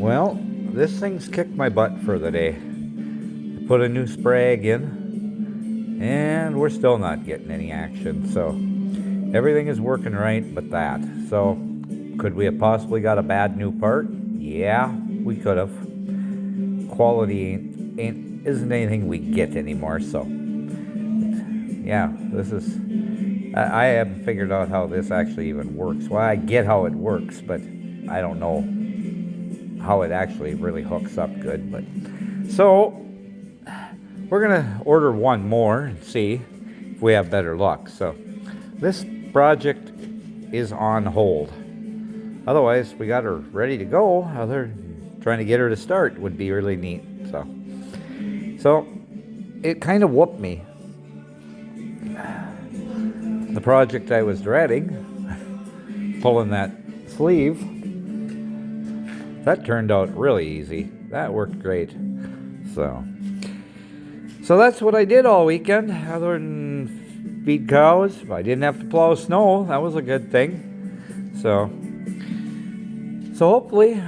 Well, this thing's kicked my butt for the day. Put a new sprag in, and we're still not getting any action. So everything is working right but that. So could we have possibly got a bad new part? Yeah, we could have. Quality isn't anything we get anymore. So yeah, this is... I haven't figured out how this actually even works. Well, I get how it works, but I don't know how it actually really hooks up good. But so we're gonna order one more and see if we have better luck. So this project is on hold. Otherwise, we got her ready to go. Trying to get her to start would be really neat. So it kind of whooped me. The project I was dreading, pulling that sleeve, that turned out really easy. That worked great. So that's what I did all weekend, other than feed cows. I didn't have to plow snow. That was a good thing. So hopefully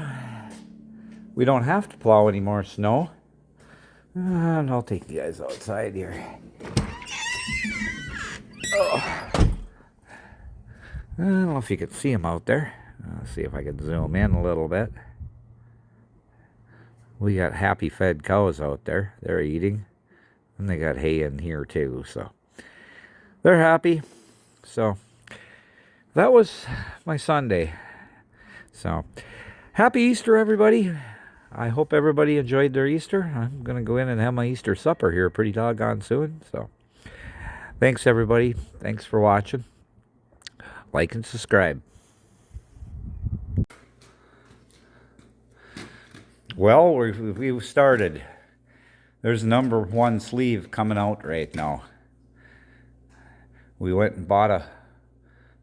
we don't have to plow any more snow. And I'll take you guys outside here. Oh. I don't know if you can see them out there. Let's see if I can zoom in a little bit. We got happy fed cows out there. They're eating. And they got hay in here too. So they're happy. So that was my Sunday. So happy Easter, everybody. I hope everybody enjoyed their Easter. I'm going to go in and have my Easter supper here pretty doggone soon. So thanks, everybody. Thanks for watching. Like and subscribe. Well, we've started. There's number one sleeve coming out right now. We went and bought a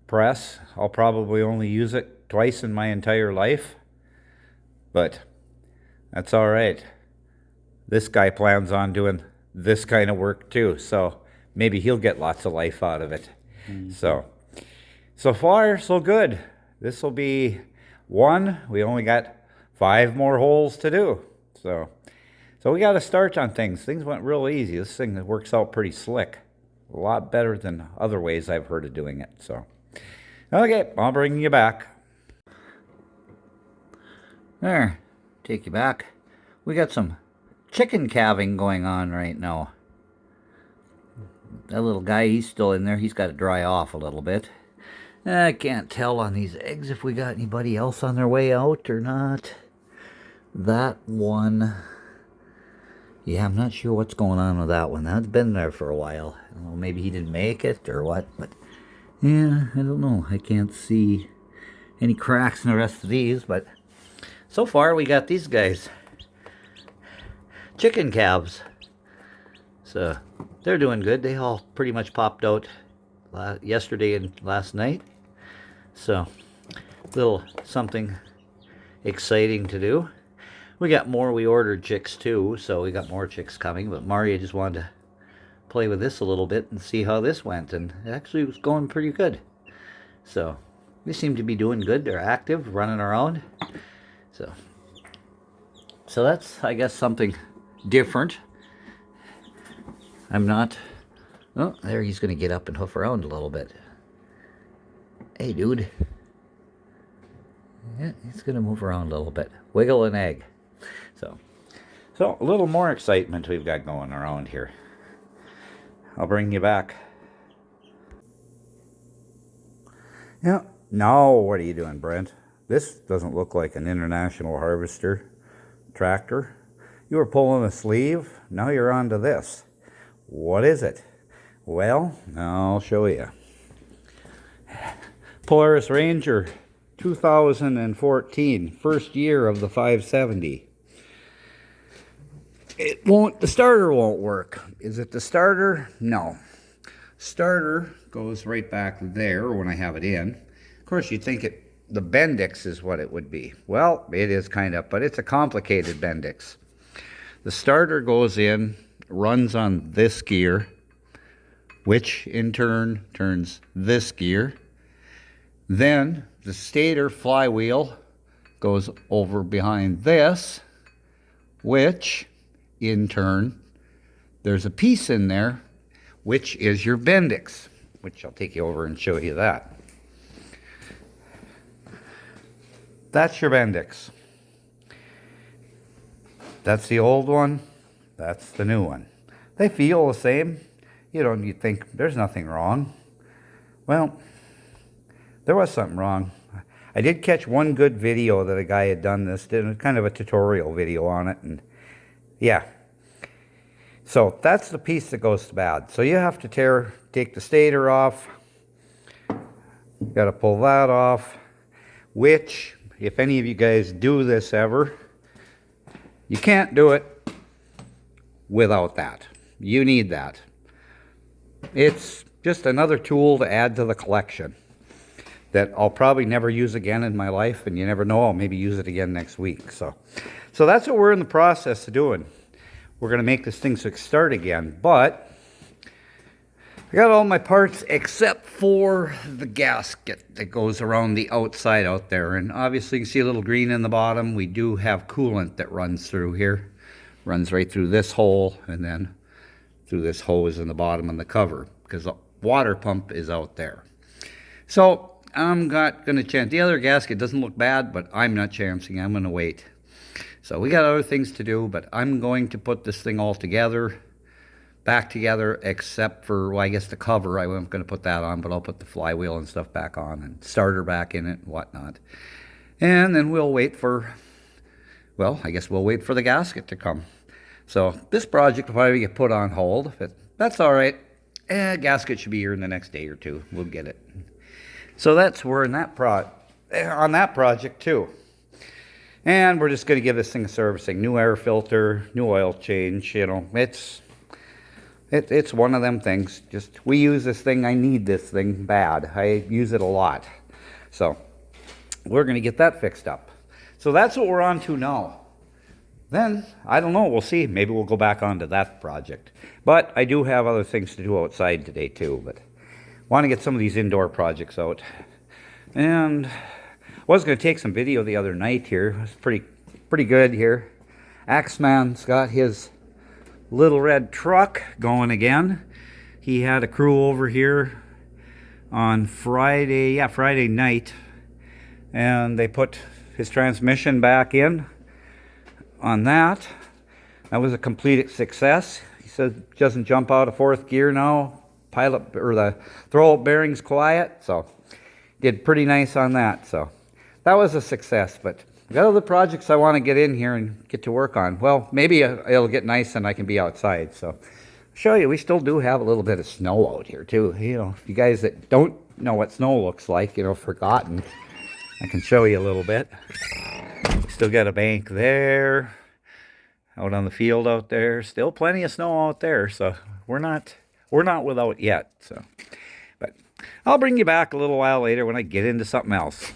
press. I'll probably only use it twice in my entire life. But that's all right. This guy plans on doing this kind of work too. So maybe he'll get lots of life out of it. So far, so good. This will be one. We only got 5 more holes to do. So we got to start on things. Things went real easy. This thing works out pretty slick. A lot better than other ways I've heard of doing it. So, okay, I'll bring you back. There, take you back. We got some chicken calving going on right now. That little guy, he's still in there. He's got to dry off a little bit. I can't tell on these eggs if we got anybody else on their way out or not. That one, yeah, I'm not sure what's going on with that one. That's been there for a while. I don't know, maybe he didn't make it or what, but yeah, I don't know. I can't see any cracks in the rest of these, but so far we got these guys. Chicken calves. So they're doing good. They all pretty much popped out yesterday and last night. So little something exciting to do. We got more. We ordered chicks too, so we got more chicks coming. But Maria just wanted to play with this a little bit and see how this went, and it actually was going pretty good. So they seem to be doing good. They're active, running around. So that's, I guess, something different. I'm not... Oh, there he's going to get up and hoof around a little bit. Hey, dude. Yeah, he's going to move around a little bit. Wiggle an egg. So a little more excitement we've got going around here. I'll bring you back. Yeah. No, what are you doing, Brent? This doesn't look like an International Harvester tractor. You were pulling a sleeve. Now you're on to this. What is it? Well, I'll show you. Polaris Ranger 2014, first year of the 570. The starter won't work. Is it the starter? No. Starter goes right back there when I have it in. Of course, you'd think the Bendix is what it would be. Well, it is kind of, but it's a complicated Bendix. The starter goes in, runs on this gear, which in turn turns this gear. Then the stator flywheel goes over behind this, which in turn, there's a piece in there, which is your Bendix, which I'll take you over and show you that. That's your Bendix. That's the old one. That's the new one. They feel the same. You think there's nothing wrong. Well, there was something wrong. I did catch one good video that a guy had done this, did kind of a tutorial video on it, and yeah. So that's the piece that goes bad. So you have to take the stator off. You got to pull that off, which, if any of you guys do this ever, you can't do it without that. You need that. It's just another tool to add to the collection that I'll probably never use again in my life, and you never know, I'll maybe use it again next week. So that's what we're in the process of doing. We're going to make this thing start again, but I got all my parts except for the gasket that goes around the outside out there. And obviously you can see a little green in the bottom. We do have coolant that runs through here. Runs right through this hole and then through this hose in the bottom of the cover, because the water pump is out there. So I'm not going to chance. The other gasket doesn't look bad, but I'm not chancing. I'm going to wait. So we got other things to do, but I'm going to put this thing all together, back together, except for, well, I guess the cover. I wasn't going to put that on, but I'll put the flywheel and stuff back on and starter back in it and whatnot. And then we'll wait for, well, I guess we'll wait for the gasket to come. So this project will probably get put on hold, but that's all right. Gasket should be here in the next day or two. We'll get it. So we're in that on that project too. And we're just going to give this thing a servicing. New air filter, new oil change, it's one of them things. Just, we use this thing, I need this thing bad. I use it a lot. So we're going to get that fixed up. So that's what we're on to now. Then, I don't know, we'll see. Maybe we'll go back onto that project. But I do have other things to do outside today too. But want to get some of these indoor projects out. And I was going to take some video the other night here. It was pretty good here. Axeman's got his little red truck going again. He had a crew over here on Friday night, and they put his transmission back in on that. That was a complete success. He said it doesn't jump out of fourth gear now. Pilot or the throw-out bearing's quiet, so did pretty nice on that. So that was a success. But I got other projects I want to get in here and get to work on. Well, maybe it'll get nice and I can be outside. So I'll show you, we still do have a little bit of snow out here too. If you guys that don't know what snow looks like, forgotten, I can show you a little bit. Still got a bank there, out on the field out there. Still plenty of snow out there, so we're not without yet. So, but I'll bring you back a little while later when I get into something else.